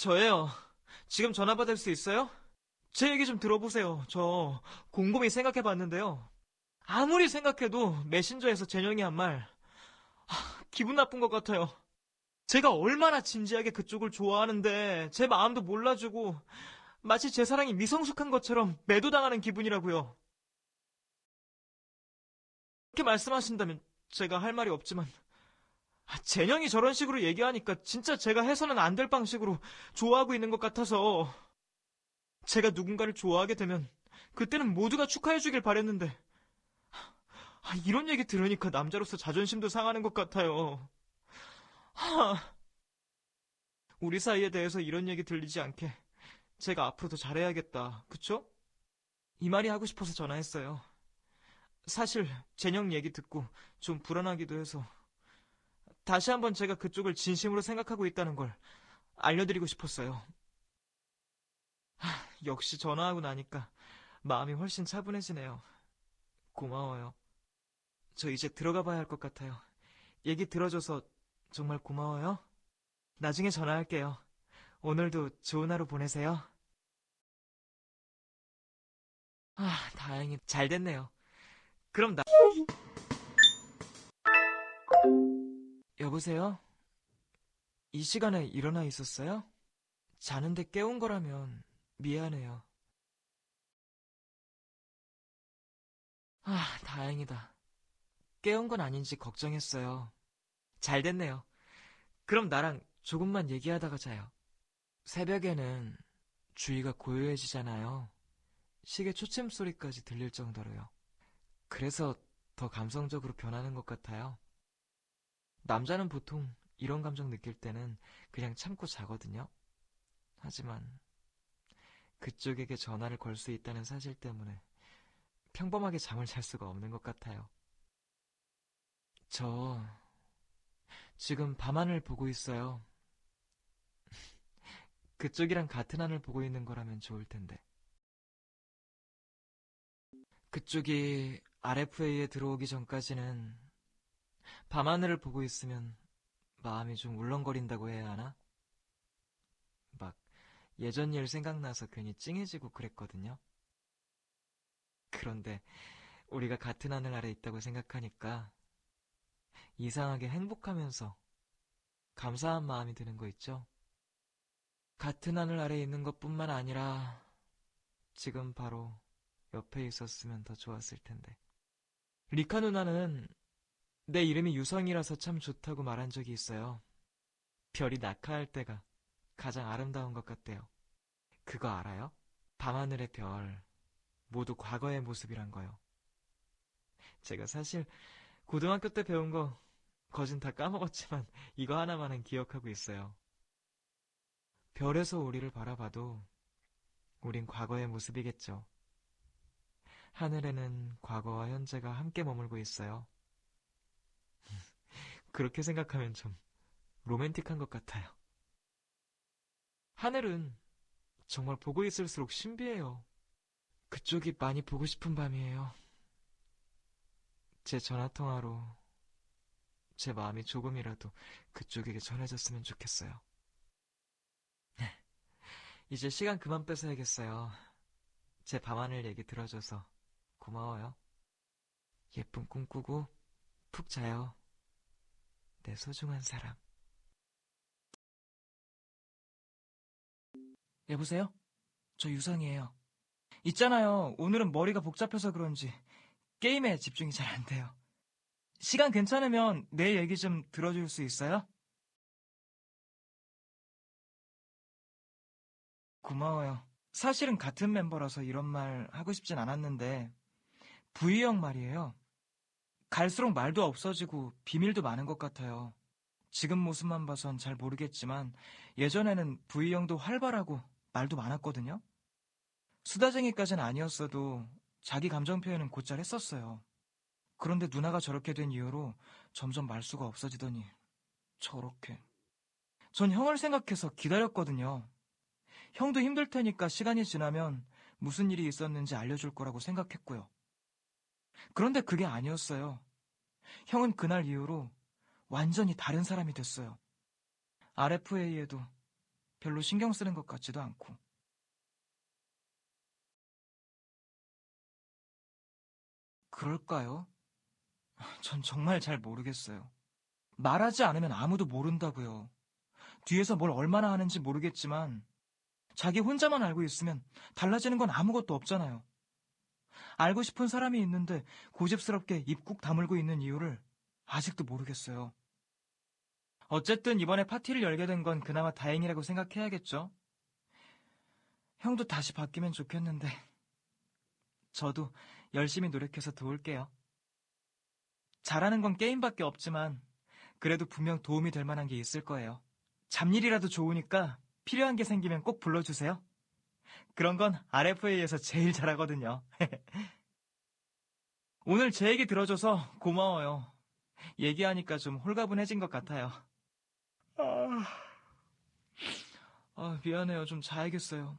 저예요. 지금 전화 받을 수 있어요? 제 얘기 좀 들어보세요. 저 곰곰이 생각해봤는데요. 아무리 생각해도 메신저에서 제영이 한 말, 기분 나쁜 것 같아요. 제가 얼마나 진지하게 그쪽을 좋아하는데 제 마음도 몰라주고 마치 제 사랑이 미성숙한 것처럼 매도당하는 기분이라고요. 그렇게 말씀하신다면 제가 할 말이 없지만 제영이 저런 식으로 얘기하니까 진짜 제가 해서는 안 될 방식으로 좋아하고 있는 것 같아서 제가 누군가를 좋아하게 되면 그때는 모두가 축하해주길 바랬는데 이런 얘기 들으니까 남자로서 자존심도 상하는 것 같아요. 우리 사이에 대해서 이런 얘기 들리지 않게 제가 앞으로 더 잘해야겠다. 그쵸? 이 말이 하고 싶어서 전화했어요. 사실 제영 얘기 듣고 좀 불안하기도 해서 다시 한번 제가 그쪽을 진심으로 생각하고 있다는 걸 알려드리고 싶었어요. 역시 전화하고 나니까 마음이 훨씬 차분해지네요. 고마워요. 저 이제 들어가 봐야 할 것 같아요. 얘기 들어줘서 정말 고마워요. 나중에 전화할게요. 오늘도 좋은 하루 보내세요. 다행히 잘 됐네요. 그럼 여보세요? 이 시간에 일어나 있었어요? 자는데 깨운 거라면 미안해요. 다행이다. 깨운 건 아닌지 걱정했어요. 잘 됐네요. 그럼 나랑 조금만 얘기하다가 자요. 새벽에는 주위가 고요해지잖아요. 시계 초침 소리까지 들릴 정도로요. 그래서 더 감성적으로 변하는 것 같아요. 남자는 보통 이런 감정 느낄 때는 그냥 참고 자거든요. 하지만 그쪽에게 전화를 걸 수 있다는 사실 때문에 평범하게 잠을 잘 수가 없는 것 같아요. 저 지금 밤하늘 보고 있어요. 그쪽이랑 같은 하늘 보고 있는 거라면 좋을 텐데. 그쪽이 RFA에 들어오기 전까지는 밤하늘을 보고 있으면 마음이 좀 울렁거린다고 해야 하나? 막 예전 일 생각나서 괜히 찡해지고 그랬거든요. 그런데 우리가 같은 하늘 아래 있다고 생각하니까 이상하게 행복하면서 감사한 마음이 드는 거 있죠? 같은 하늘 아래 있는 것뿐만 아니라 지금 바로 옆에 있었으면 더 좋았을 텐데. 리카 누나는 내 이름이 유성이라서 참 좋다고 말한 적이 있어요. 별이 낙하할 때가 가장 아름다운 것 같대요. 그거 알아요? 밤하늘의 별, 모두 과거의 모습이란 거요. 제가 사실 고등학교 때 배운 거 거진 다 까먹었지만 이거 하나만은 기억하고 있어요. 별에서 우리를 바라봐도 우린 과거의 모습이겠죠. 하늘에는 과거와 현재가 함께 머물고 있어요. 그렇게 생각하면 좀 로맨틱한 것 같아요. 하늘은 정말 보고 있을수록 신비해요. 그쪽이 많이 보고 싶은 밤이에요. 제 전화통화로 제 마음이 조금이라도 그쪽에게 전해졌으면 좋겠어요. 이제 시간 그만 뺏어야겠어요. 제 밤하늘 얘기 들어줘서 고마워요. 예쁜 꿈 꾸고 푹 자요. 내 소중한 사람. 여보세요? 저 유성이에요. 있잖아요. 오늘은 머리가 복잡해서 그런지 게임에 집중이 잘 안 돼요. 시간 괜찮으면 내 얘기 좀 들어줄 수 있어요? 고마워요. 사실은 같은 멤버라서 이런 말 하고 싶진 않았는데 V형 말이에요. 갈수록 말도 없어지고 비밀도 많은 것 같아요. 지금 모습만 봐선 잘 모르겠지만 예전에는 V형도 활발하고 말도 많았거든요. 수다쟁이까지는 아니었어도 자기 감정 표현은 곧잘 했었어요. 그런데 누나가 저렇게 된 이후로 점점 말수가 없어지더니 저렇게. 전 형을 생각해서 기다렸거든요. 형도 힘들 테니까 시간이 지나면 무슨 일이 있었는지 알려줄 거라고 생각했고요. 그런데 그게 아니었어요. 형은 그날 이후로 완전히 다른 사람이 됐어요. RFA에도 별로 신경 쓰는 것 같지도 않고. 그럴까요? 전 정말 잘 모르겠어요. 말하지 않으면 아무도 모른다고요. 뒤에서 뭘 얼마나 하는지 모르겠지만 자기 혼자만 알고 있으면 달라지는 건 아무것도 없잖아요. 알고 싶은 사람이 있는데 고집스럽게 입 꾹 다물고 있는 이유를 아직도 모르겠어요. 어쨌든 이번에 파티를 열게 된 건 그나마 다행이라고 생각해야겠죠? 형도 다시 바뀌면 좋겠는데 저도 열심히 노력해서 도울게요. 잘하는 건 게임밖에 없지만 그래도 분명 도움이 될 만한 게 있을 거예요. 잡일이라도 좋으니까 필요한 게 생기면 꼭 불러주세요. 그런 건 RFA에서 제일 잘하거든요. 오늘 제 얘기 들어줘서 고마워요. 얘기하니까 좀 홀가분해진 것 같아요. 미안해요. 좀 자야겠어요.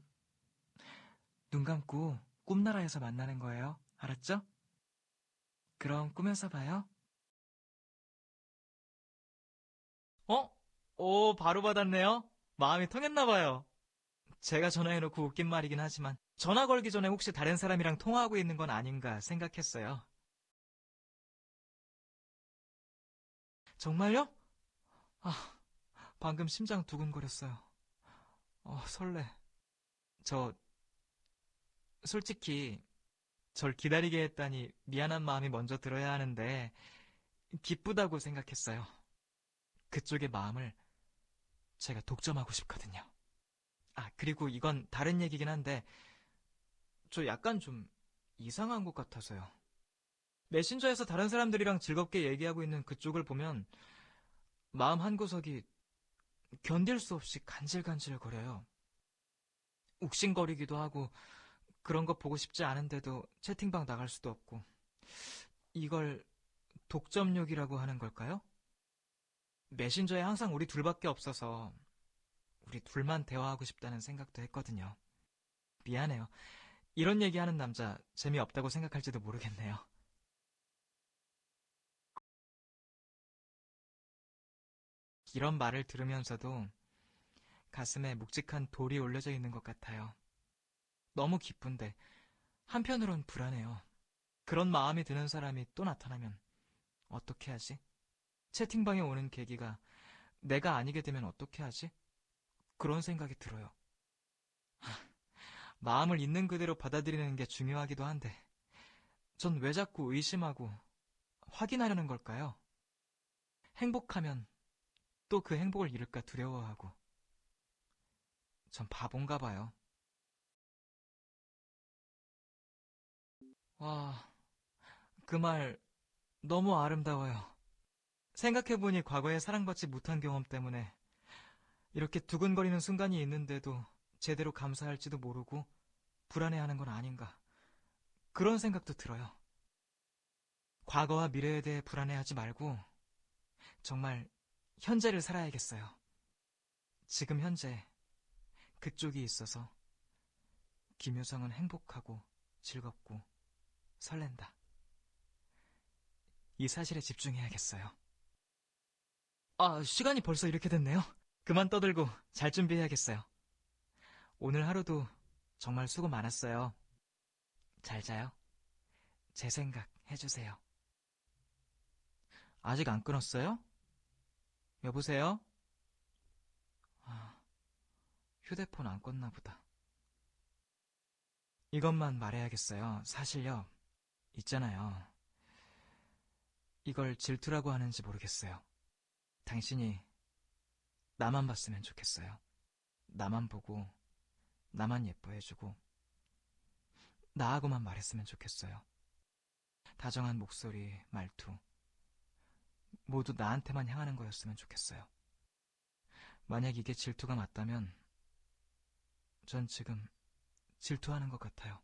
눈 감고 꿈나라에서 만나는 거예요. 알았죠? 그럼 꿈에서 봐요. 어? 오, 바로 받았네요. 마음이 통했나 봐요. 제가 전화해놓고 웃긴 말이긴 하지만 전화 걸기 전에 혹시 다른 사람이랑 통화하고 있는 건 아닌가 생각했어요. 정말요? 아, 방금 심장 두근거렸어요. 설레. 저 솔직히 절 기다리게 했다니 미안한 마음이 먼저 들어야 하는데 기쁘다고 생각했어요. 그쪽의 마음을 제가 독점하고 싶거든요. 그리고 이건 다른 얘기긴 한데 저 약간 좀 이상한 것 같아서요. 메신저에서 다른 사람들이랑 즐겁게 얘기하고 있는 그쪽을 보면 마음 한구석이 견딜 수 없이 간질간질 거려요. 욱신거리기도 하고 그런 거 보고 싶지 않은데도 채팅방 나갈 수도 없고 이걸 독점욕이라고 하는 걸까요? 메신저에 항상 우리 둘밖에 없어서 우리 둘만 대화하고 싶다는 생각도 했거든요. 미안해요. 이런 얘기하는 남자 재미없다고 생각할지도 모르겠네요. 이런 말을 들으면서도 가슴에 묵직한 돌이 올려져 있는 것 같아요. 너무 기쁜데 한편으론 불안해요. 그런 마음이 드는 사람이 또 나타나면 어떻게 하지? 채팅방에 오는 계기가 내가 아니게 되면 어떻게 하지? 그런 생각이 들어요. 마음을 있는 그대로 받아들이는 게 중요하기도 한데 전 왜 자꾸 의심하고 확인하려는 걸까요? 행복하면 또 그 행복을 잃을까 두려워하고 전 바본가 봐요. 와, 그 말 너무 아름다워요. 생각해보니 과거에 사랑받지 못한 경험 때문에 이렇게 두근거리는 순간이 있는데도 제대로 감사할지도 모르고 불안해하는 건 아닌가. 그런 생각도 들어요. 과거와 미래에 대해 불안해하지 말고 정말 현재를 살아야겠어요. 지금 현재 그쪽이 있어서 김효성은 행복하고 즐겁고 설렌다. 이 사실에 집중해야겠어요. 시간이 벌써 이렇게 됐네요. 그만 떠들고 잘 준비해야겠어요. 오늘 하루도 정말 수고 많았어요. 잘 자요. 제 생각 해주세요. 아직 안 끊었어요? 여보세요? 아, 휴대폰 안 껐나 보다. 이것만 말해야겠어요. 사실요, 있잖아요. 이걸 질투라고 하는지 모르겠어요. 당신이 나만 봤으면 좋겠어요. 나만 보고, 나만 예뻐해주고, 나하고만 말했으면 좋겠어요. 다정한 목소리, 말투, 모두 나한테만 향하는 거였으면 좋겠어요. 만약 이게 질투가 맞다면, 전 지금 질투하는 것 같아요.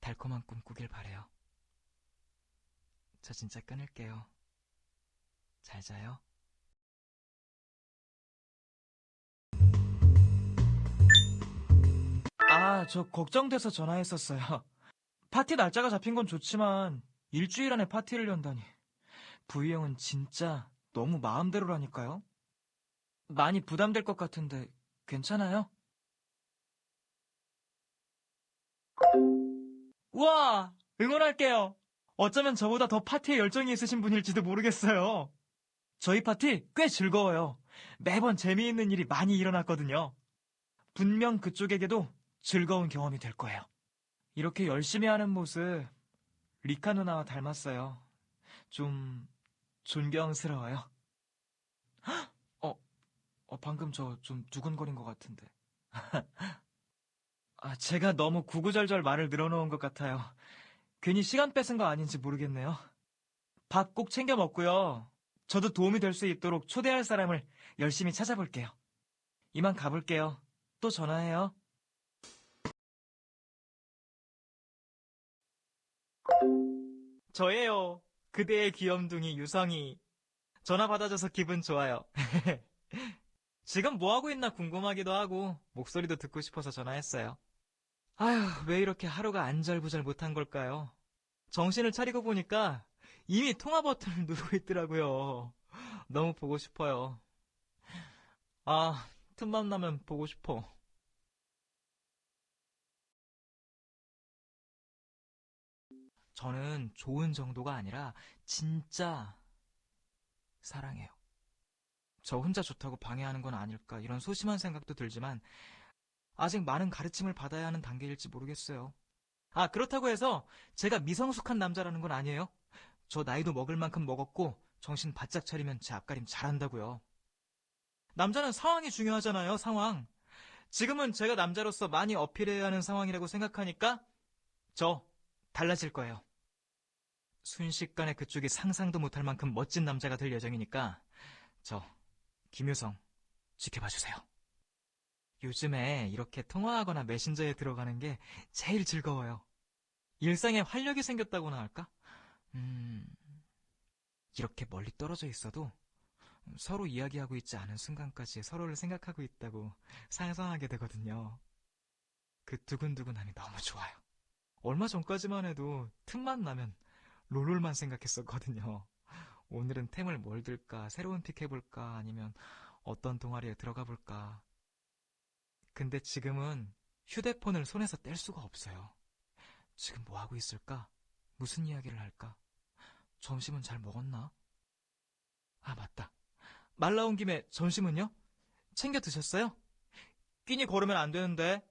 달콤한 꿈 꾸길 바래요. 저 진짜 끊을게요. 잘 자요. 저 걱정돼서 전화했었어요. 파티 날짜가 잡힌 건 좋지만 일주일 안에 파티를 연다니. 부이 형은 진짜 너무 마음대로라니까요. 많이 부담될 것 같은데 괜찮아요? 우와! 응원할게요. 어쩌면 저보다 더 파티에 열정이 있으신 분일지도 모르겠어요. 저희 파티 꽤 즐거워요. 매번 재미있는 일이 많이 일어났거든요. 분명 그쪽에게도 즐거운 경험이 될 거예요. 이렇게 열심히 하는 모습 리카 누나와 닮았어요. 좀 존경스러워요. 어, 방금 저 좀 두근거린 것 같은데. 제가 너무 구구절절 말을 늘어놓은 것 같아요. 괜히 시간 뺏은 거 아닌지 모르겠네요. 밥 꼭 챙겨 먹고요. 저도 도움이 될 수 있도록 초대할 사람을 열심히 찾아볼게요. 이만 가볼게요. 또 전화해요. 저예요. 그대의 귀염둥이 유성이. 전화 받아줘서 기분 좋아요. 지금 뭐하고 있나 궁금하기도 하고 목소리도 듣고 싶어서 전화했어요. 아휴, 왜 이렇게 하루가 안절부절 못한 걸까요? 정신을 차리고 보니까 이미 통화 버튼을 누르고 있더라고요. 너무 보고 싶어요. 틈만 나면 보고 싶어. 저는 좋은 정도가 아니라 진짜 사랑해요. 저 혼자 좋다고 방해하는 건 아닐까 이런 소심한 생각도 들지만 아직 많은 가르침을 받아야 하는 단계일지 모르겠어요. 그렇다고 해서 제가 미성숙한 남자라는 건 아니에요. 저 나이도 먹을 만큼 먹었고 정신 바짝 차리면 제 앞가림 잘한다고요. 남자는 상황이 중요하잖아요, 상황. 지금은 제가 남자로서 많이 어필해야 하는 상황이라고 생각하니까 저 달라질 거예요. 순식간에 그쪽이 상상도 못할 만큼 멋진 남자가 될 예정이니까 저 김유성 지켜봐 주세요. 요즘에 이렇게 통화하거나 메신저에 들어가는 게 제일 즐거워요. 일상에 활력이 생겼다고나 할까? 이렇게 멀리 떨어져 있어도 서로 이야기하고 있지 않은 순간까지 서로를 생각하고 있다고 상상하게 되거든요. 그 두근두근함이 너무 좋아요. 얼마 전까지만 해도 틈만 나면 롤롤만 생각했었거든요. 오늘은 템을 뭘 들까, 새로운 픽 해볼까, 아니면 어떤 동아리에 들어가 볼까. 근데 지금은 휴대폰을 손에서 뗄 수가 없어요. 지금 뭐 하고 있을까? 무슨 이야기를 할까? 점심은 잘 먹었나? 맞다. 말 나온 김에 점심은요? 챙겨 드셨어요? 끼니 걸으면 안 되는데.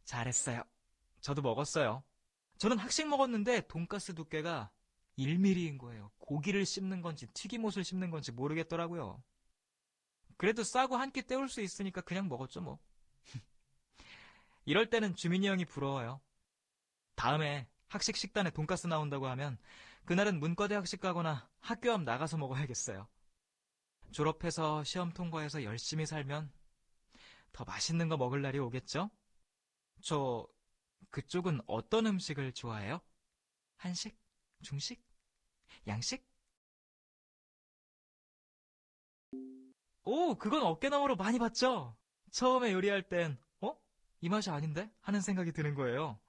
잘했어요. 저도 먹었어요. 저는 학식 먹었는데 돈가스 두께가 1mm인 거예요. 고기를 씹는 건지 튀김옷을 씹는 건지 모르겠더라고요. 그래도 싸고 한 끼 때울 수 있으니까 그냥 먹었죠 뭐. 이럴 때는 주민이 형이 부러워요. 다음에 학식 식단에 돈가스 나온다고 하면 그날은 문과대 학식 가거나 학교 앞 나가서 먹어야겠어요. 졸업해서 시험 통과해서 열심히 살면 더 맛있는 거 먹을 날이 오겠죠? 저 그쪽은 어떤 음식을 좋아해요? 한식? 중식? 양식? 오, 그건 어깨너머로 많이 봤죠? 처음에 요리할 땐, 이 맛이 아닌데? 하는 생각이 드는 거예요.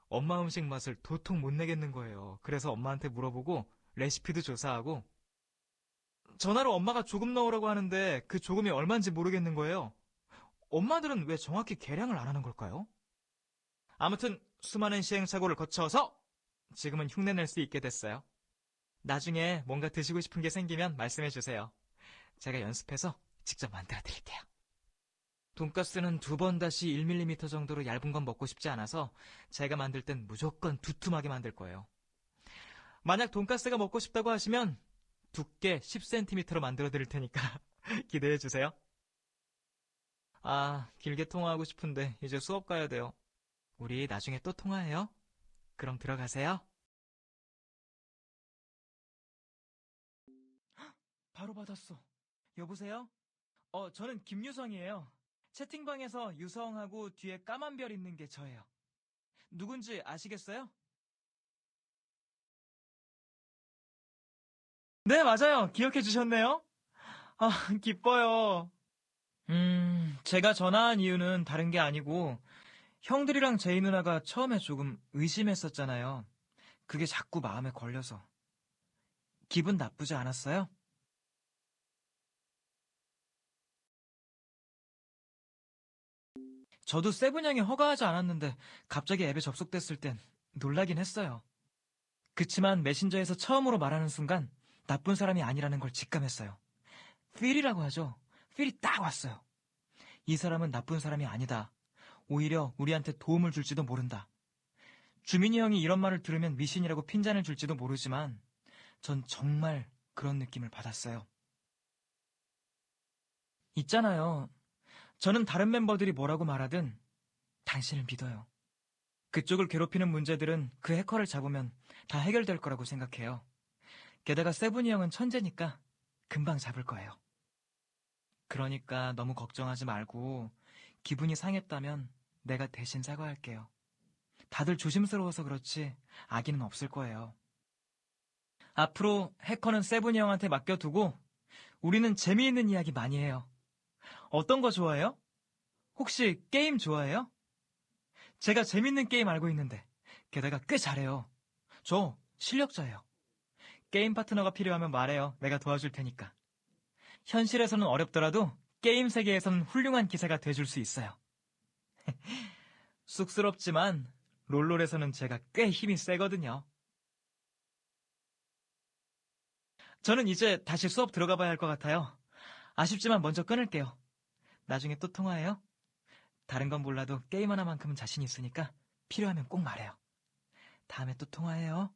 엄마 음식 맛을 도통 못 내겠는 거예요. 그래서 엄마한테 물어보고 레시피도 조사하고 전화로 엄마가 조금 넣으라고 하는데 그 조금이 얼마인지 모르겠는 거예요. 엄마들은 왜 정확히 계량을 안 하는 걸까요? 아무튼 수많은 시행착오를 거쳐서 지금은 흉내낼 수 있게 됐어요. 나중에 뭔가 드시고 싶은 게 생기면 말씀해 주세요. 제가 연습해서 직접 만들어 드릴게요. 돈가스는 2번-1mm 정도로 얇은 건 먹고 싶지 않아서 제가 만들 땐 무조건 두툼하게 만들 거예요. 만약 돈가스가 먹고 싶다고 하시면 두께 10cm로 만들어 드릴 테니까 기대해 주세요. 길게 통화하고 싶은데 이제 수업 가야 돼요. 우리 나중에 또 통화해요. 그럼 들어가세요. 바로 받았어. 여보세요? 저는 김유성이에요. 채팅방에서 유성하고 뒤에 까만 별 있는 게 저예요. 누군지 아시겠어요? 네, 맞아요. 기억해 주셨네요. 기뻐요. 제가 전화한 이유는 다른 게 아니고 형들이랑 제이 누나가 처음에 조금 의심했었잖아요. 그게 자꾸 마음에 걸려서. 기분 나쁘지 않았어요? 저도 세븐 형이 허가하지 않았는데 갑자기 앱에 접속됐을 땐 놀라긴 했어요. 그치만 메신저에서 처음으로 말하는 순간 나쁜 사람이 아니라는 걸 직감했어요. 필이라고 하죠. 필이 딱 왔어요. 이 사람은 나쁜 사람이 아니다. 오히려 우리한테 도움을 줄지도 모른다. 주민이 형이 이런 말을 들으면 미신이라고 핀잔을 줄지도 모르지만 전 정말 그런 느낌을 받았어요. 있잖아요. 저는 다른 멤버들이 뭐라고 말하든 당신을 믿어요. 그쪽을 괴롭히는 문제들은 그 해커를 잡으면 다 해결될 거라고 생각해요. 게다가 세븐이 형은 천재니까 금방 잡을 거예요. 그러니까 너무 걱정하지 말고 기분이 상했다면 내가 대신 사과할게요. 다들 조심스러워서 그렇지 악의는 없을 거예요. 앞으로 해커는 세븐이 형한테 맡겨두고 우리는 재미있는 이야기 많이 해요. 어떤 거 좋아해요? 혹시 게임 좋아해요? 제가 재밌는 게임 알고 있는데 게다가 꽤 잘해요. 저 실력자예요. 게임 파트너가 필요하면 말해요. 내가 도와줄 테니까. 현실에서는 어렵더라도 게임 세계에서는 훌륭한 기사가 돼줄 수 있어요. 쑥스럽지만 롤롤에서는 제가 꽤 힘이 세거든요. 저는 이제 다시 수업 들어가 봐야 할 것 같아요. 아쉽지만 먼저 끊을게요. 나중에 또 통화해요. 다른 건 몰라도 게임 하나만큼은 자신 있으니까 필요하면 꼭 말해요. 다음에 또 통화해요.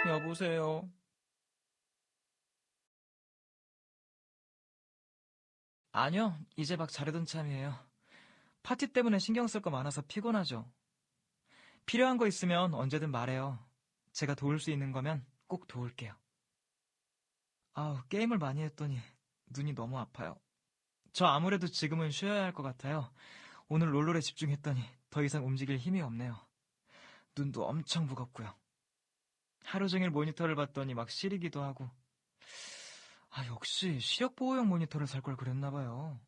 여보세요. 아니요, 이제 막 자려던 참이에요. 파티 때문에 신경 쓸 거 많아서 피곤하죠. 필요한 거 있으면 언제든 말해요. 제가 도울 수 있는 거면 꼭 도울게요. 아우, 게임을 많이 했더니 눈이 너무 아파요. 저 아무래도 지금은 쉬어야 할 것 같아요. 오늘 롤롤에 집중했더니 더 이상 움직일 힘이 없네요. 눈도 엄청 무겁고요. 하루 종일 모니터를 봤더니 막 시리기도 하고. 역시 시력보호용 모니터를 살 걸 그랬나 봐요.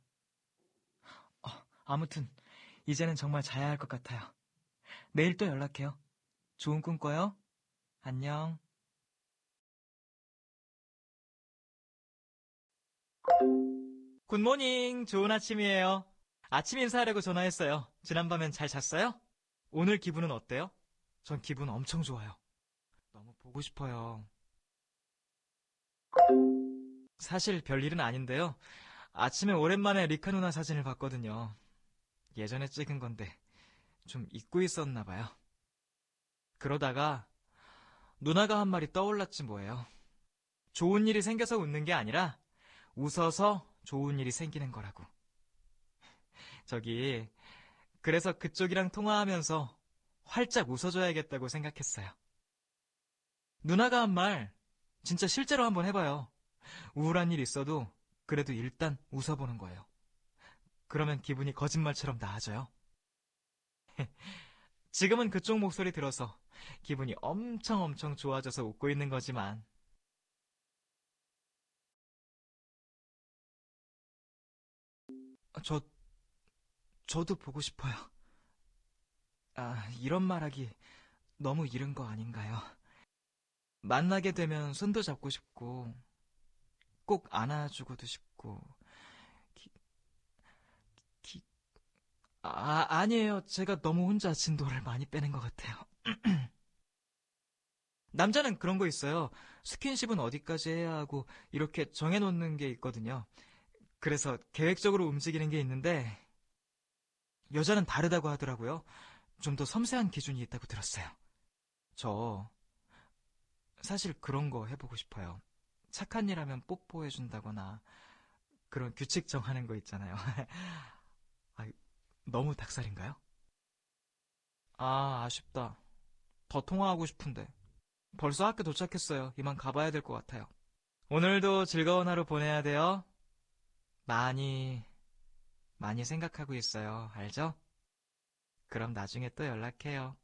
아무튼 이제는 정말 자야 할 것 같아요. 내일 또 연락해요. 좋은 꿈 꿔요. 안녕. 굿모닝. 좋은 아침이에요. 아침 인사하려고 전화했어요. 지난밤엔 잘 잤어요? 오늘 기분은 어때요? 전 기분 엄청 좋아요. 너무 보고 싶어요. 사실 별일은 아닌데요. 아침에 오랜만에 리카 누나 사진을 봤거든요. 예전에 찍은 건데 좀 잊고 있었나 봐요. 그러다가 누나가 한 말이 떠올랐지 뭐예요. 좋은 일이 생겨서 웃는 게 아니라 웃어서 좋은 일이 생기는 거라고. 저기 그래서 그쪽이랑 통화하면서 활짝 웃어줘야겠다고 생각했어요. 누나가 한 말 진짜 실제로 한번 해봐요. 우울한 일 있어도 그래도 일단 웃어보는 거예요. 그러면 기분이 거짓말처럼 나아져요. 지금은 그쪽 목소리 들어서 기분이 엄청 좋아져서 웃고 있는 거지만 저, 저도 보고 싶어요. 이런 말하기 너무 이른 거 아닌가요? 만나게 되면 손도 잡고 싶고 꼭 안아주고도 싶고 기, 기, 아니에요. 제가 너무 혼자 진도를 많이 빼는 것 같아요. 남자는 그런 거 있어요. 스킨십은 어디까지 해야 하고 이렇게 정해놓는 게 있거든요. 그래서 계획적으로 움직이는 게 있는데 여자는 다르다고 하더라고요. 좀 더 섬세한 기준이 있다고 들었어요. 저 사실 그런 거 해보고 싶어요. 착한 일 하면 뽀뽀해준다거나 그런 규칙 정하는 거 있잖아요. 아, 너무 닭살인가요? 아쉽다. 더 통화하고 싶은데. 벌써 학교 도착했어요. 이만 가봐야 될 것 같아요. 오늘도 즐거운 하루 보내야 돼요. 많이 생각하고 있어요. 알죠? 그럼 나중에 또 연락해요.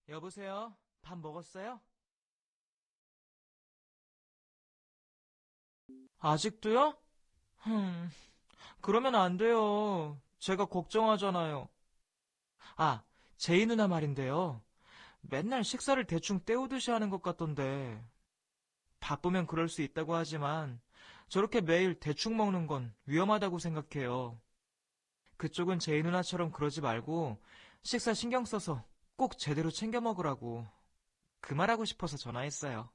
여보세요? 밥 먹었어요? 아직도요? 흠, 그러면 안 돼요. 제가 걱정하잖아요. 아, 제이 누나 말인데요. 맨날 식사를 대충 때우듯이 하는 것 같던데. 바쁘면 그럴 수 있다고 하지만 저렇게 매일 대충 먹는 건 위험하다고 생각해요. 그쪽은 제이 누나처럼 그러지 말고 식사 신경 써서 꼭 제대로 챙겨 먹으라고 그 말하고 싶어서 전화했어요.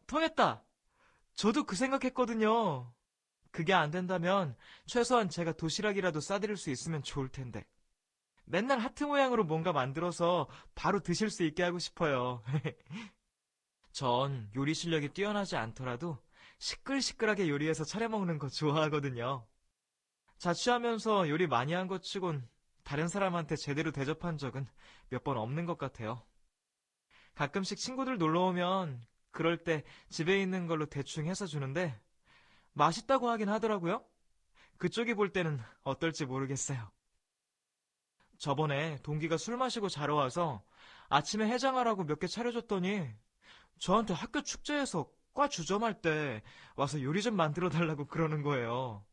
통했다. 저도 그 생각했거든요. 그게 안 된다면 최소한 제가 도시락이라도 싸드릴 수 있으면 좋을 텐데. 맨날 하트 모양으로 뭔가 만들어서 바로 드실 수 있게 하고 싶어요. 전 요리 실력이 뛰어나지 않더라도 시끌시끌하게 요리해서 차려 먹는 거 좋아하거든요. 자취하면서 요리 많이 한 것 치곤 다른 사람한테 제대로 대접한 적은 몇 번 없는 것 같아요. 가끔씩 친구들 놀러 오면 그럴 때 집에 있는 걸로 대충 해서 주는데 맛있다고 하긴 하더라고요. 그쪽이 볼 때는 어떨지 모르겠어요. 저번에 동기가 술 마시고 자러 와서 아침에 해장하라고 몇 개 차려줬더니 저한테 학교 축제에서 과 주점할 때 와서 요리 좀 만들어 달라고 그러는 거예요.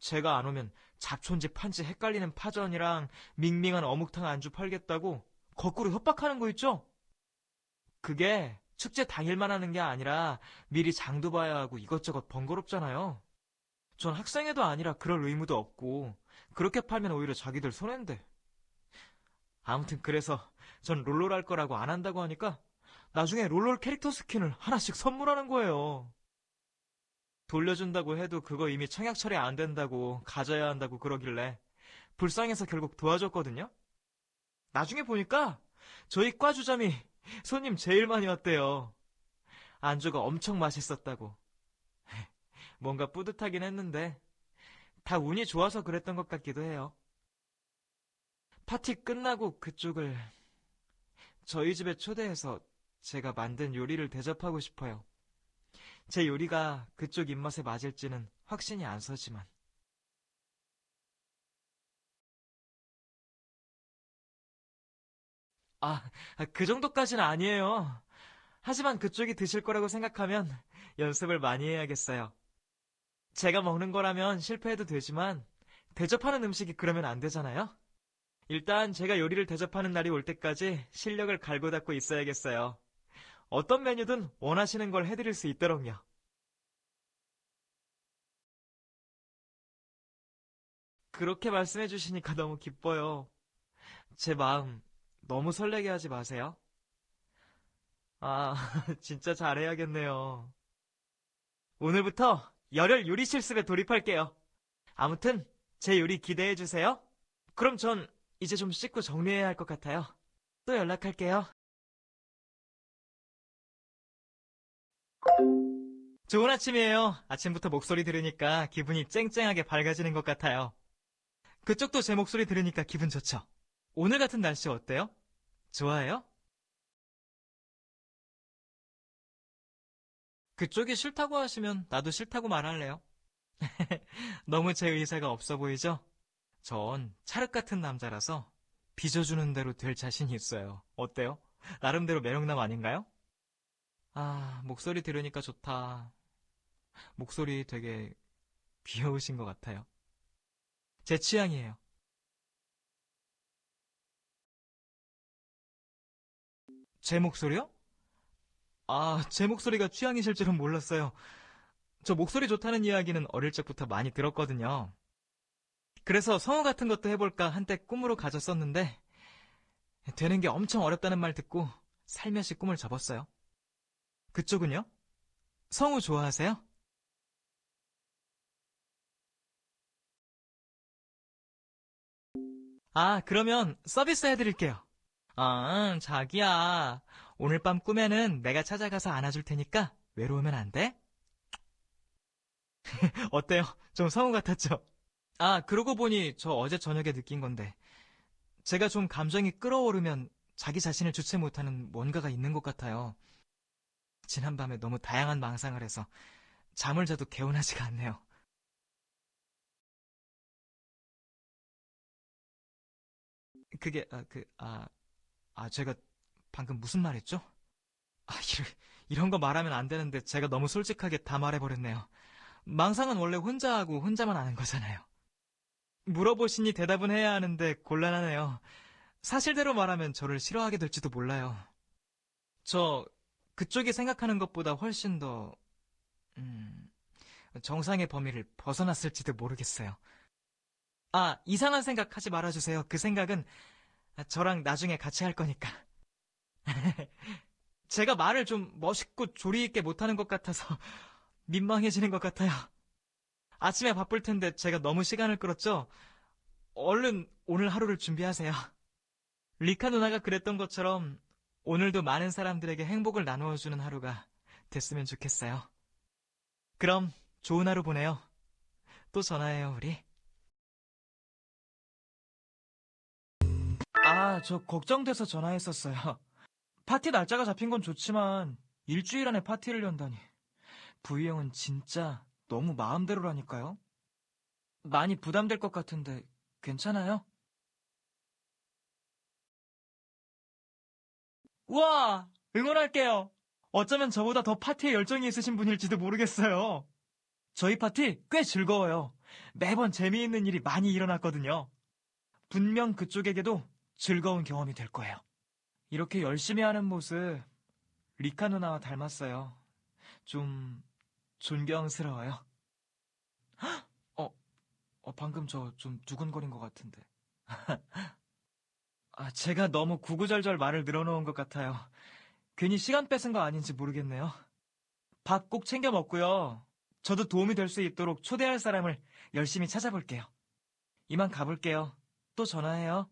제가 안 오면 잡초인지 판지 헷갈리는 파전이랑 밍밍한 어묵탕 안주 팔겠다고 거꾸로 협박하는 거 있죠? 그게 축제 당일만 하는 게 아니라 미리 장도 봐야 하고 이것저것 번거롭잖아요. 전 학생회도 아니라 그럴 의무도 없고 그렇게 팔면 오히려 자기들 손해인데. 아무튼 그래서 전 롤롤 할 거라고 안 한다고 하니까 나중에 롤롤 캐릭터 스킨을 하나씩 선물하는 거예요. 돌려준다고 해도 그거 이미 청약 처리 안 된다고 가져야 한다고 그러길래 불쌍해서 결국 도와줬거든요. 나중에 보니까 저희 과 주점이 손님 제일 많이 왔대요. 안주가 엄청 맛있었다고. 뭔가 뿌듯하긴 했는데 다 운이 좋아서 그랬던 것 같기도 해요. 파티 끝나고 그쪽을 저희 집에 초대해서 제가 만든 요리를 대접하고 싶어요. 제 요리가 그쪽 입맛에 맞을지는 확신이 안 서지만. 아, 그 정도까지는 아니에요. 하지만 그쪽이 드실 거라고 생각하면 연습을 많이 해야겠어요. 제가 먹는 거라면 실패해도 되지만 대접하는 음식이 그러면 안 되잖아요? 일단 제가 요리를 대접하는 날이 올 때까지 실력을 갈고 닦고 있어야겠어요. 어떤 메뉴든 원하시는 걸 해드릴 수 있도록요. 그렇게 말씀해 주시니까 너무 기뻐요. 제 마음 너무 설레게 하지 마세요. 아, 진짜 잘해야겠네요. 오늘부터 열혈 요리 실습에 돌입할게요. 아무튼 제 요리 기대해 주세요. 그럼 전 이제 좀 씻고 정리해야 할 것 같아요. 또 연락할게요. 좋은 아침이에요. 아침부터 목소리 들으니까 기분이 쨍쨍하게 밝아지는 것 같아요. 그쪽도 제 목소리 들으니까 기분 좋죠? 오늘 같은 날씨 어때요? 좋아해요? 그쪽이 싫다고 하시면 나도 싫다고 말할래요. 너무 제 의사가 없어 보이죠? 전 찰흙 같은 남자라서 빚어주는 대로 될 자신이 있어요. 어때요? 나름대로 매력남 아닌가요? 아, 목소리 들으니까 좋다. 목소리 되게 귀여우신 것 같아요. 제 취향이에요. 제 목소리요? 아, 제 목소리가 취향이실 줄은 몰랐어요. 저 목소리 좋다는 이야기는 어릴 적부터 많이 들었거든요. 그래서 성우 같은 것도 해볼까 한때 꿈으로 가졌었는데 되는 게 엄청 어렵다는 말 듣고 살며시 꿈을 접었어요. 그쪽은요? 성우 좋아하세요? 아, 그러면 서비스 해드릴게요. 자기야. 오늘 밤 꿈에는 내가 찾아가서 안아줄 테니까 외로우면 안 돼? 어때요? 좀 성우 같았죠? 아, 그러고 보니 저 어제 저녁에 느낀 건데 제가 좀 감정이 끌어오르면 자기 자신을 주체 못하는 뭔가가 있는 것 같아요. 지난밤에 너무 다양한 망상을 해서 잠을 자도 개운하지가 않네요. 그게, 제가 방금 무슨 말 했죠? 아, 이런 거 말하면 안 되는데 제가 너무 솔직하게 다 말해버렸네요. 망상은 원래 혼자 하고 혼자만 아는 거잖아요. 물어보시니 대답은 해야 하는데 곤란하네요. 사실대로 말하면 저를 싫어하게 될지도 몰라요. 저 그쪽이 생각하는 것보다 훨씬 더 음, 정상의 범위를 벗어났을지도 모르겠어요. 아, 이상한 생각 하지 말아주세요. 그 생각은 저랑 나중에 같이 할 거니까. 제가 말을 좀 멋있고 조리 있게 못하는 것 같아서 민망해지는 것 같아요. 아침에 바쁠 텐데 제가 너무 시간을 끌었죠? 얼른 오늘 하루를 준비하세요. 리카 누나가 그랬던 것처럼 오늘도 많은 사람들에게 행복을 나누어주는 하루가 됐으면 좋겠어요. 그럼 좋은 하루 보내요. 또 전화해요, 우리. 아, 저 걱정돼서 전화했었어요. 파티 날짜가 잡힌 건 좋지만 일주일 안에 파티를 연다니. 부이 형은 진짜 너무 마음대로라니까요. 많이 부담될 것 같은데 괜찮아요? 우와! 응원할게요. 어쩌면 저보다 더 파티에 열정이 있으신 분일지도 모르겠어요. 저희 파티 꽤 즐거워요. 매번 재미있는 일이 많이 일어났거든요. 분명 그쪽에게도 즐거운 경험이 될 거예요. 이렇게 열심히 하는 모습 리카 누나와 닮았어요. 좀 존경스러워요. 어, 방금 저 좀 두근거린 것 같은데. 아, 제가 너무 구구절절 말을 늘어놓은 것 같아요. 괜히 시간 뺏은 거 아닌지 모르겠네요. 밥 꼭 챙겨 먹고요. 저도 도움이 될 수 있도록 초대할 사람을 열심히 찾아볼게요. 이만 가볼게요. 또 전화해요.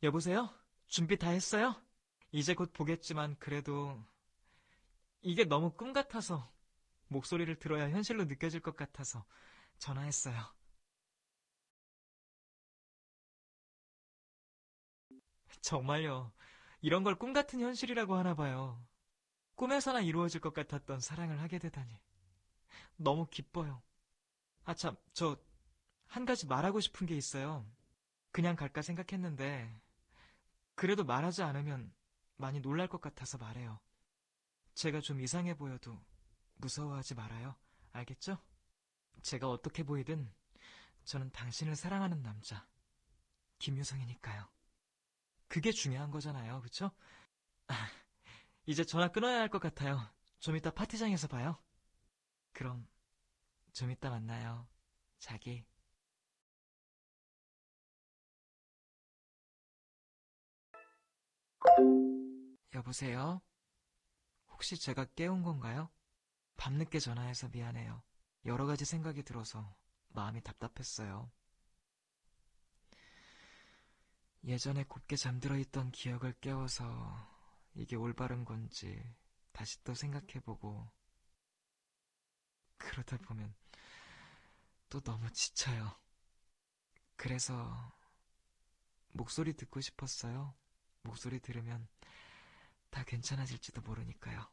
여보세요? 준비 다 했어요? 이제 곧 보겠지만 그래도 이게 너무 꿈 같아서 목소리를 들어야 현실로 느껴질 것 같아서 전화했어요. 정말요. 이런 걸 꿈 같은 현실이라고 하나 봐요. 꿈에서나 이루어질 것 같았던 사랑을 하게 되다니. 너무 기뻐요. 아, 참, 저 한 가지 말하고 싶은 게 있어요. 그냥 갈까 생각했는데 그래도 말하지 않으면 많이 놀랄 것 같아서 말해요. 제가 좀 이상해 보여도 무서워하지 말아요. 알겠죠? 제가 어떻게 보이든 저는 당신을 사랑하는 남자, 김유성이니까요. 그게 중요한 거잖아요. 그쵸? 이제 전화 끊어야 할 것 같아요. 좀 이따 파티장에서 봐요. 그럼 좀 이따 만나요. 자기. 여보세요? 혹시 제가 깨운 건가요? 밤늦게 전화해서 미안해요. 여러 가지 생각이 들어서 마음이 답답했어요. 예전에 곱게 잠들어 있던 기억을 깨워서 이게 올바른 건지 다시 또 생각해보고 그러다 보면 또 너무 지쳐요. 그래서 목소리 듣고 싶었어요. 목소리 들으면 다 괜찮아질지도 모르니까요.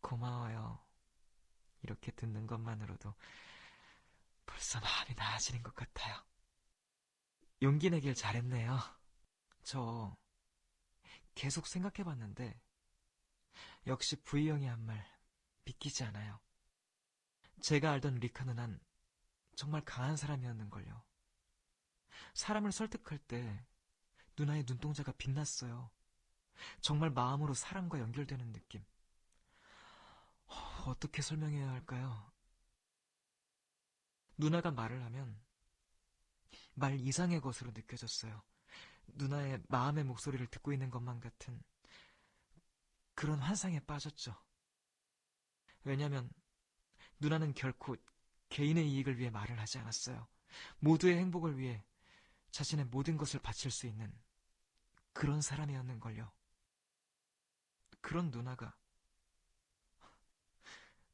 고마워요. 이렇게 듣는 것만으로도 벌써 마음이 나아지는 것 같아요. 용기 내길 잘했네요. 저 계속 생각해봤는데 역시 부이 형이 한 말 믿기지 않아요. 제가 알던 리카 누난 정말 강한 사람이었는걸요. 사람을 설득할 때 누나의 눈동자가 빛났어요. 정말 마음으로 사람과 연결되는 느낌. 어떻게 설명해야 할까요? 누나가 말을 하면 말 이상의 것으로 느껴졌어요. 누나의 마음의 목소리를 듣고 있는 것만 같은 그런 환상에 빠졌죠. 왜냐면 누나는 결코 개인의 이익을 위해 말을 하지 않았어요. 모두의 행복을 위해 자신의 모든 것을 바칠 수 있는 그런 사람이었는걸요. 그런 누나가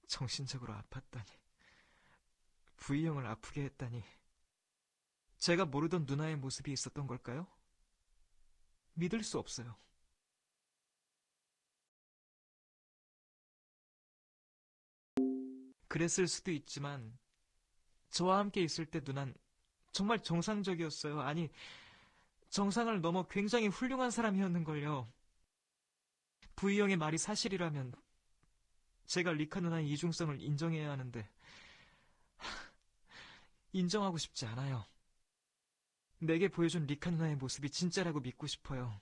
정신적으로 아팠다니, 부이형을 아프게 했다니, 제가 모르던 누나의 모습이 있었던 걸까요? 믿을 수 없어요. 그랬을 수도 있지만 저와 함께 있을 때 누난 정말 정상적이었어요. 아니, 정상을 넘어 굉장히 훌륭한 사람이었는걸요. 부이 형의 말이 사실이라면 제가 리카 누나의 이중성을 인정해야 하는데 인정하고 싶지 않아요. 내게 보여준 리카 누나의 모습이 진짜라고 믿고 싶어요.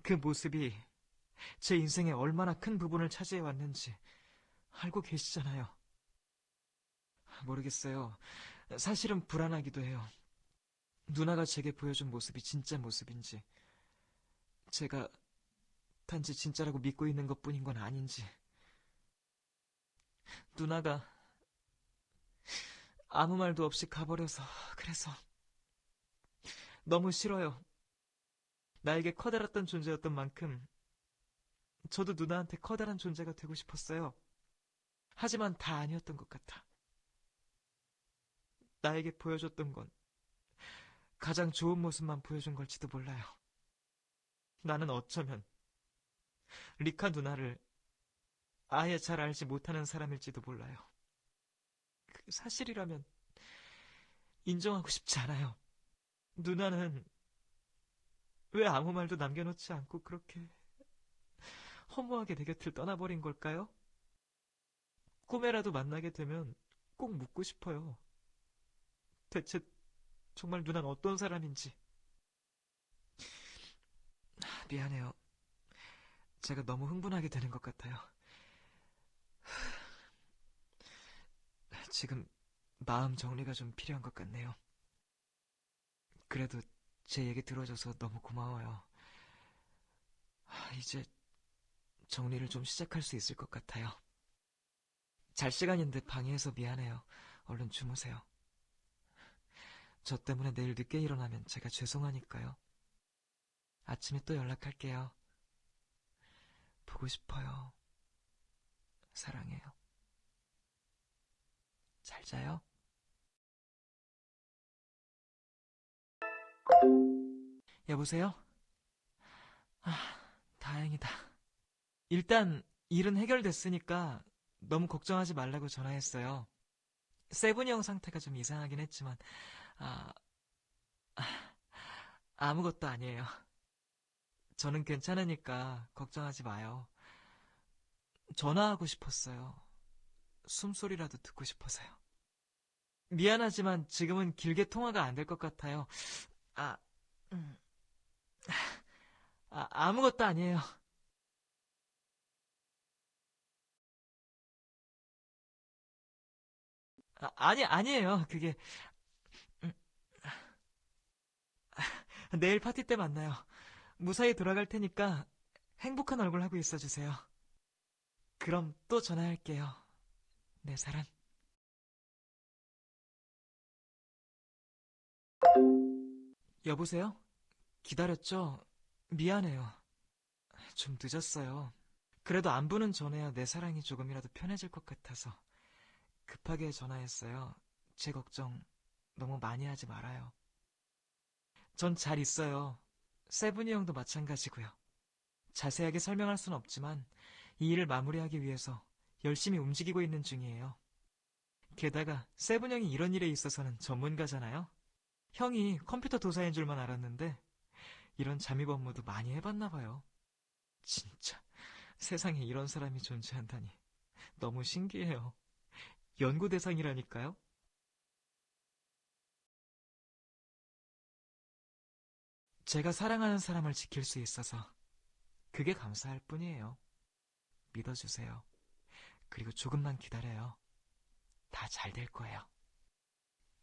그 모습이 제 인생에 얼마나 큰 부분을 차지해 왔는지 알고 계시잖아요. 모르겠어요. 사실은 불안하기도 해요. 누나가 제게 보여준 모습이 진짜 모습인지, 제가 단지 진짜라고 믿고 있는 것뿐인 건 아닌지. 누나가 아무 말도 없이 가버려서 그래서 너무 싫어요. 나에게 커다랐던 존재였던 만큼 저도 누나한테 커다란 존재가 되고 싶었어요. 하지만 다 아니었던 것 같아. 나에게 보여줬던 건 가장 좋은 모습만 보여준 걸지도 몰라요. 나는 어쩌면 리카 누나를 아예 잘 알지 못하는 사람일지도 몰라요. 그 사실이라면 인정하고 싶지 않아요. 누나는 왜 아무 말도 남겨놓지 않고 그렇게 허무하게 내 곁을 떠나버린 걸까요? 꿈에라도 만나게 되면 꼭 묻고 싶어요. 대체 정말 누난 어떤 사람인지. 미안해요. 제가 너무 흥분하게 되는 것 같아요. 지금 마음 정리가 좀 필요한 것 같네요. 그래도 제 얘기 들어줘서 너무 고마워요. 이제 정리를 좀 시작할 수 있을 것 같아요. 잘 시간인데 방해해서 미안해요. 얼른 주무세요. 저 때문에 내일 늦게 일어나면 제가 죄송하니까요. 아침에 또 연락할게요. 보고 싶어요. 사랑해요. 잘 자요. 여보세요? 아, 다행이다. 일단 일은 해결됐으니까 너무 걱정하지 말라고 전화했어요. 세븐이 형 상태가 좀 이상하긴 했지만 아, 아, 아무것도 아니에요. 저는 괜찮으니까 걱정하지 마요. 전화하고 싶었어요. 숨소리라도 듣고 싶어서요. 미안하지만 지금은 길게 통화가 안 될 것 같아요. 아, 음, 아무것도 아니에요. 아니에요. 그게, 음, 내일 파티 때 만나요. 무사히 돌아갈 테니까 행복한 얼굴 하고 있어주세요. 그럼 또 전화할게요. 내 사랑. 여보세요? 기다렸죠? 미안해요. 좀 늦었어요. 그래도 안부는 전해야 내 사랑이 조금이라도 편해질 것 같아서 급하게 전화했어요. 제 걱정 너무 많이 하지 말아요. 전 잘 있어요. 세븐이 형도 마찬가지고요. 자세하게 설명할 순 없지만 이 일을 마무리하기 위해서 열심히 움직이고 있는 중이에요. 게다가 세븐 형이 이런 일에 있어서는 전문가잖아요. 형이 컴퓨터 도사인 줄만 알았는데 이런 잠입 업무도 많이 해봤나 봐요. 진짜 세상에 이런 사람이 존재한다니 너무 신기해요. 연구 대상이라니까요. 제가 사랑하는 사람을 지킬 수 있어서 그게 감사할 뿐이에요. 믿어주세요. 그리고 조금만 기다려요. 다 잘 될 거예요.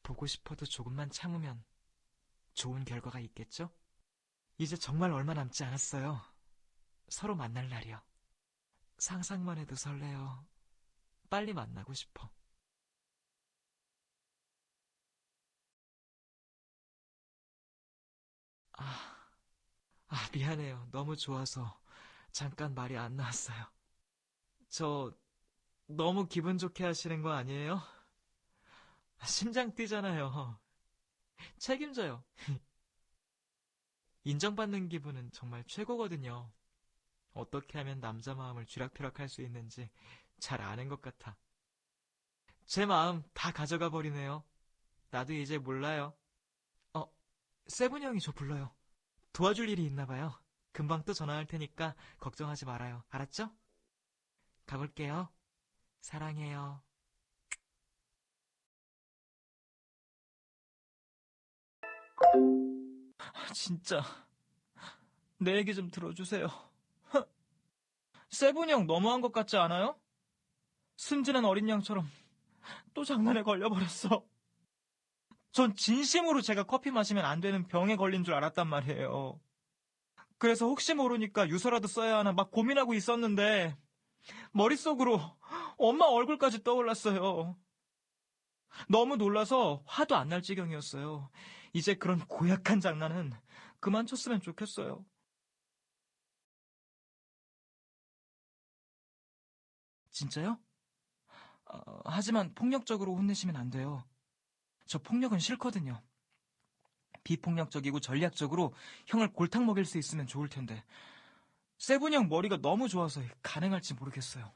보고 싶어도 조금만 참으면 좋은 결과가 있겠죠? 이제 정말 얼마 남지 않았어요. 서로 만날 날이요. 상상만 해도 설레요. 빨리 만나고 싶어. 아, 미안해요. 너무 좋아서 잠깐 말이 안 나왔어요. 저 너무 기분 좋게 하시는 거 아니에요? 심장 뛰잖아요. 책임져요. 인정받는 기분은 정말 최고거든요. 어떻게 하면 남자 마음을 쥐락펴락할 수 있는지 잘 아는 것 같아. 제 마음 다 가져가 버리네요. 나도 이제 몰라요. 어, 세븐 형이 저 불러요. 도와줄 일이 있나 봐요. 금방 또 전화할 테니까 걱정하지 말아요. 알았죠? 가볼게요. 사랑해요. 진짜 내 얘기 좀 들어주세요. 세븐이 형 너무한 것 같지 않아요? 순진한 어린 양처럼 또 장난에 걸려버렸어. 전 진심으로 제가 커피 마시면 안 되는 병에 걸린 줄 알았단 말이에요. 그래서 혹시 모르니까 유서라도 써야 하나 막 고민하고 있었는데 머릿속으로 엄마 얼굴까지 떠올랐어요. 너무 놀라서 화도 안 날 지경이었어요. 이제 그런 고약한 장난은 그만 쳤으면 좋겠어요. 진짜요? 하지만 폭력적으로 혼내시면 안 돼요. 저 폭력은 싫거든요. 비폭력적이고 전략적으로 형을 골탕 먹일 수 있으면 좋을 텐데. 세븐이 형 머리가 너무 좋아서 가능할지 모르겠어요.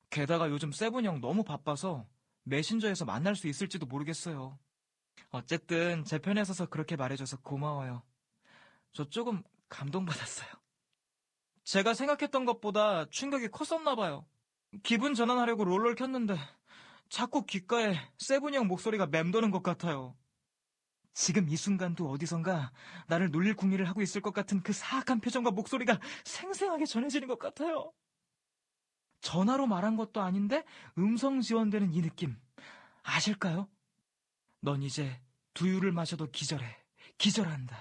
게다가 요즘 세븐이 형 너무 바빠서 메신저에서 만날 수 있을지도 모르겠어요. 어쨌든 제 편에 서서 그렇게 말해줘서 고마워요. 저 조금 감동받았어요. 제가 생각했던 것보다 충격이 컸었나 봐요. 기분 전환하려고 롤러를 켰는데 자꾸 귓가에 세븐이 형 목소리가 맴도는 것 같아요. 지금 이 순간도 어디선가 나를 놀릴 궁리를 하고 있을 것 같은 그 사악한 표정과 목소리가 생생하게 전해지는 것 같아요. 전화로 말한 것도 아닌데 음성 지원되는 이 느낌 아실까요? 넌 이제 두유를 마셔도 기절해. 기절한다.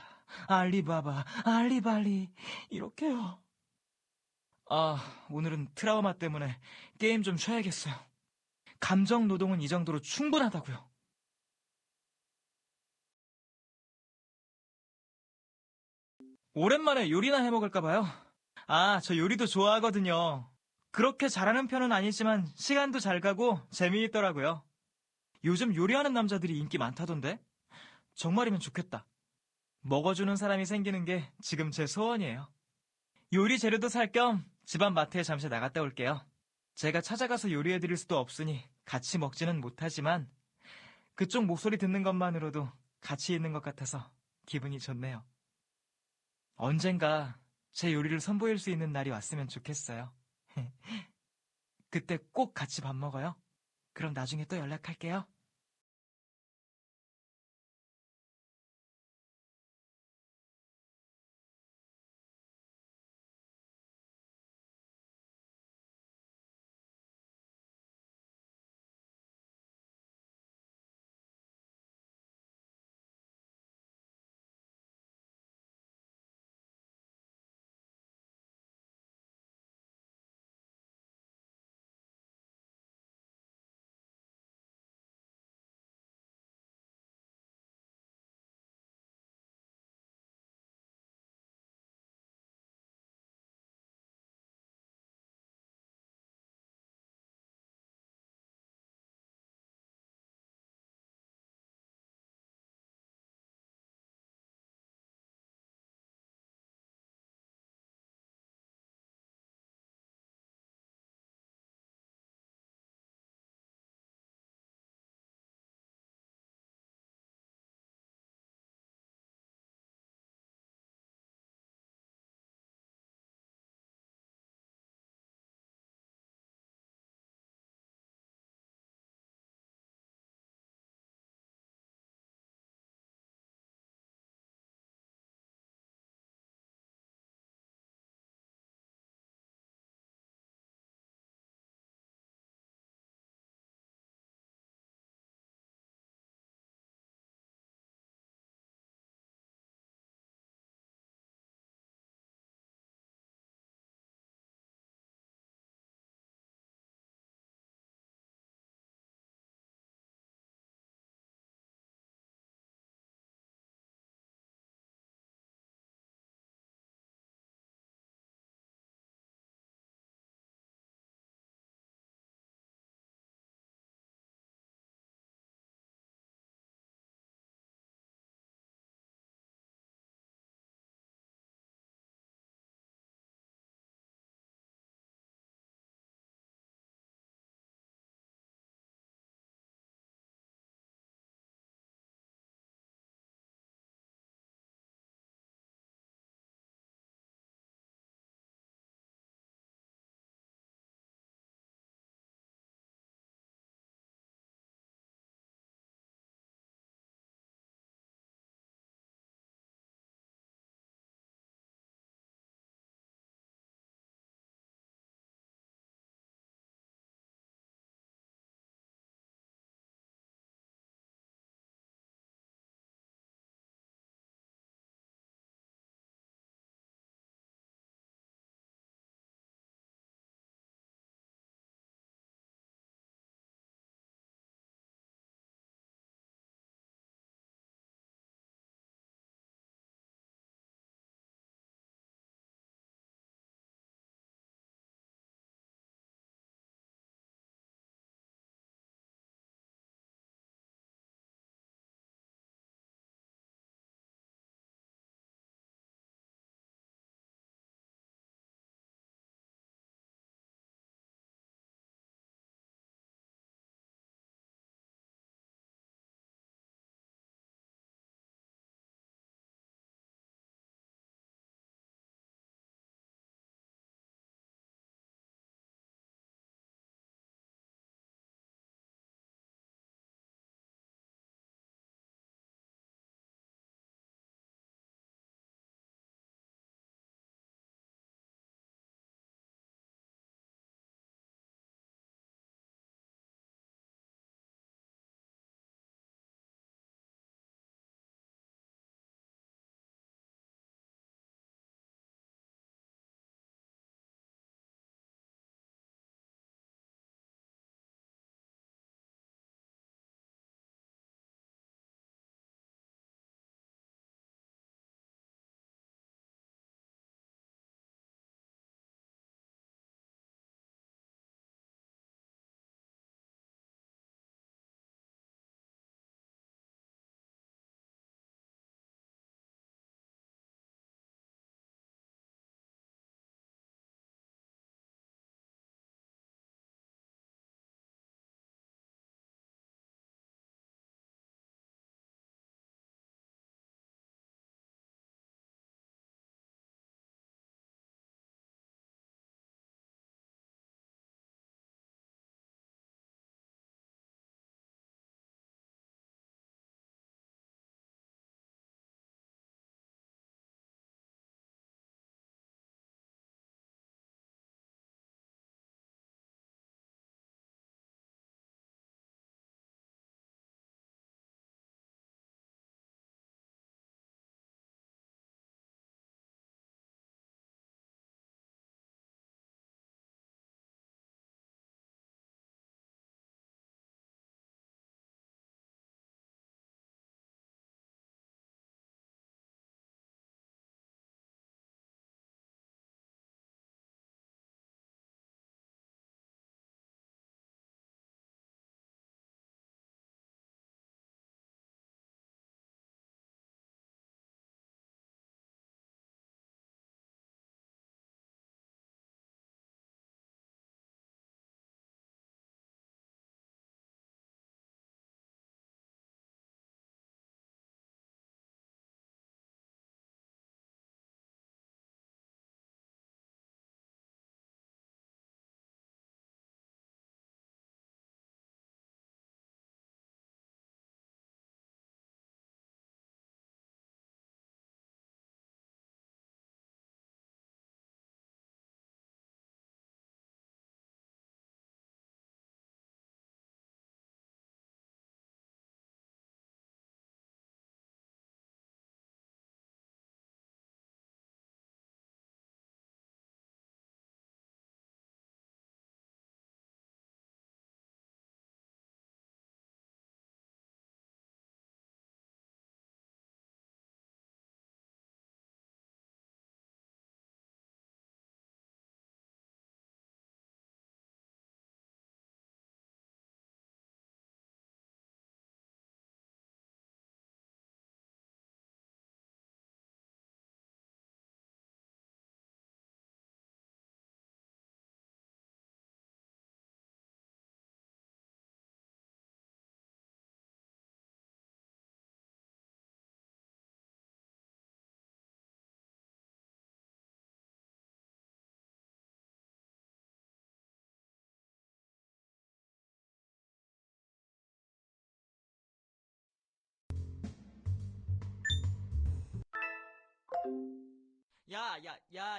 알리바바, 알리발리. 이렇게요. 오늘은 트라우마 때문에 게임 좀 쉬어야겠어요. 감정 노동은 이 정도로 충분하다고요. 오랜만에 요리나 해먹을까 봐요. 저 요리도 좋아하거든요. 그렇게 잘하는 편은 아니지만 시간도 잘 가고 재미있더라고요. 요즘 요리하는 남자들이 인기 많다던데? 정말이면 좋겠다. 먹어주는 사람이 생기는 게 지금 제 소원이에요. 요리 재료도 살 겸 집안 마트에 잠시 나갔다 올게요. 제가 찾아가서 요리해드릴 수도 없으니 같이 먹지는 못하지만 그쪽 목소리 듣는 것만으로도 같이 있는 것 같아서 기분이 좋네요. 언젠가 제 요리를 선보일 수 있는 날이 왔으면 좋겠어요. 그때 꼭 같이 밥 먹어요. 그럼 나중에 또 연락할게요.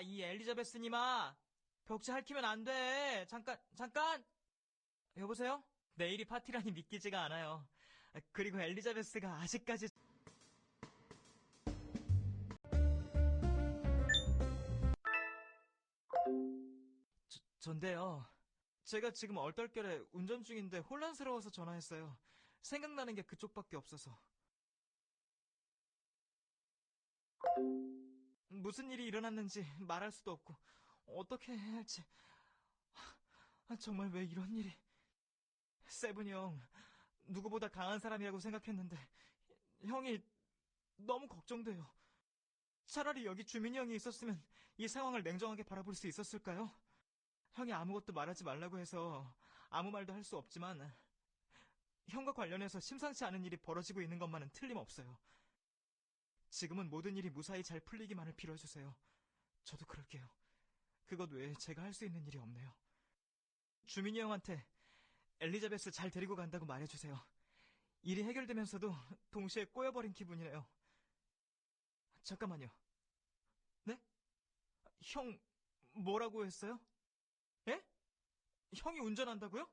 이 엘리자베스님아. 벽지 핥히면 안 돼. 잠깐! 여보세요? 내일이 파티라니 믿기지가 않아요. 그리고 엘리자베스가 아직까지 전데요. 제가 지금 얼떨결에 운전 중인데 혼란스러워서 전화했어요. 생각나는 게 그쪽밖에 없어서. 무슨 일이 일어났는지 말할 수도 없고 어떻게 해야 할지. 정말 왜 이런 일이. 세븐이 형, 누구보다 강한 사람이라고 생각했는데 형이 너무 걱정돼요. 차라리 여기 주민이 형이 있었으면 이 상황을 냉정하게 바라볼 수 있었을까요? 형이 아무것도 말하지 말라고 해서 아무 말도 할 수 없지만 형과 관련해서 심상치 않은 일이 벌어지고 있는 것만은 틀림없어요. 지금은 모든 일이 무사히 잘 풀리기만을 빌어주세요. 저도 그럴게요. 그것 외에 제가 할 수 있는 일이 없네요. 주민이 형한테 엘리자베스 잘 데리고 간다고 말해주세요. 일이 해결되면서도 동시에 꼬여버린 기분이네요. 잠깐만요. 네? 형, 뭐라고 했어요? 예? 형이 운전한다고요?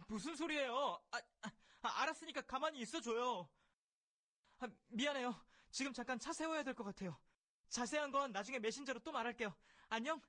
무슨 소리예요? 알았으니까 가만히 있어줘요. 미안해요. 지금 잠깐 차 세워야 될 것 같아요. 자세한 건 나중에 메신저로 또 말할게요. 안녕?